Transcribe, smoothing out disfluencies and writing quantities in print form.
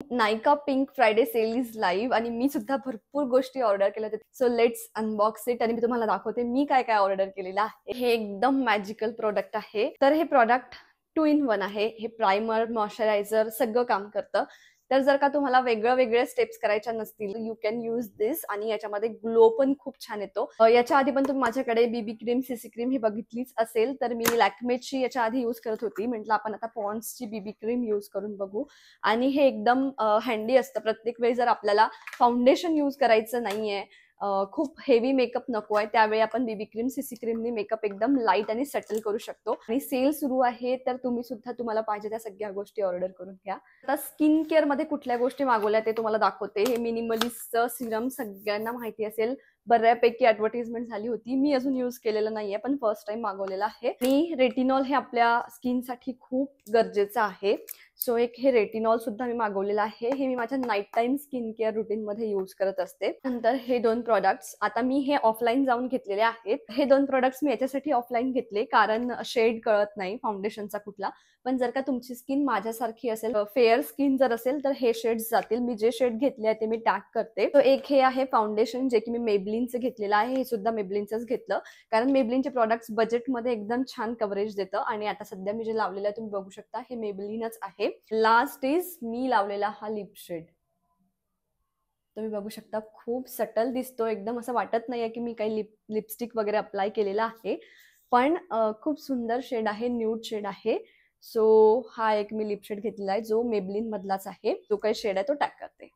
नायका pink Friday sale is live आणि मी सुद्धा भरपूर गोष्टी ऑर्डर केल्या होत्या. सो लेट्स अनबॉक्स इट आणि मी तुम्हाला दाखवते मी काय काय ऑर्डर केलेलं आहे. हे एकदम मॅजिकल प्रोडक्ट आहे. तर हे प्रोडक्ट 2 in 1 आहे. हे प्रायमर, मॉइश्चरायझर सगळं काम करतं. तर जर का तुम्हाला वेगळे स्टेप्स करायच्या नसतील यू कॅन यूज दिस आणि याच्यामध्ये ग्लो पण खूप छान येतो. याच्या आधी पण तुम्ही माझ्याकडे बीबी क्रीम, सीसी क्रीम ही बघितलीच असेल. तर मी लॅक्मेची याच्या आधी यूज करत होती. म्हटलं आपण आता पॉन्ड्सची बीबी क्रीम यूज करून बघू. आणि हे एकदम हँडी असतं. प्रत्येक वेळी जर आपल्याला फाउंडेशन यूज करायचं नाहीये, खूप हेवी मेकअप नको आहे, त्यावेळी आपण बीबी क्रीम, सीसी क्रीमने मेकअप एकदम लाईट आणि सटल करू शकतो. आणि सेल सुरू आहे तर तुम्ही सुद्धा तुम्हाला पाहिजे त्या सगळ्या गोष्टी ऑर्डर करून घ्या. आता स्किन केअर मध्ये कुठल्या गोष्टी मागवल्या ते तुम्हाला दाखवते. हे मिनिमलिस्टचं सिरम सगळ्यांना माहिती असेल, बऱ्यापैकी ऍडव्हर्टाइजमेंट झाली होती. मी अजून यूज केलेलं नाहीये पण फर्स्ट टाइम मागवलेलं आहे. आणि रेटिनॉल हे आपल्या स्किनसाठी खूप गरजेचं आहे. सो एक हे रेटिनॉल सुद्धा मी मागवलेलं आहे. हे मी माझ्या night time skin care routine मध्ये यूज करत असते. नंतर हे 2 प्रोडक्ट्स आता मी हे ऑफलाईन जाऊन घेतलेले आहेत. हे 2 प्रोडक्ट्स मी याच्यासाठी ऑफलाईन घेतले कारण शेड कळत नाही फाउंडेशनचा कुठला. पण जर का तुमची स्किन माझ्यासारखी असेल, फेअर स्किन जर असेल तर हे शेड्स जातील. मी जे शेड घेतले आहे ते मी टॅग करते. तो एक हे आहे फाउंडेशन जे की मी मेबलिनचं घेतलेलं आहे. हे सुद्धा मेबलिनचंच घेतलं कारण मेबलिनचे प्रोडक्ट्स बजेटमध्ये एकदम छान कव्हरेज देतं. आणि आता सध्या मी जे लावलेलं आहे तुम्ही बघू शकता हे मेबलिनच आहे. लास्ट इज मी लावलेला हा लिप शेड. तुम्ही बघू शकता खूप सटल दिसतो. एकदम असं वाटत नाहीये की मी काही लिपस्टिक वगैरे अप्लाय केलेला आहे. पण खूप सुंदर शेड आहे, न्यूड शेड आहे. सो हा एक मी लिप शेड घेतलेला आहे जो मेबलिन मधलाच आहे. जो काही शेड आहे तो टॅग करते.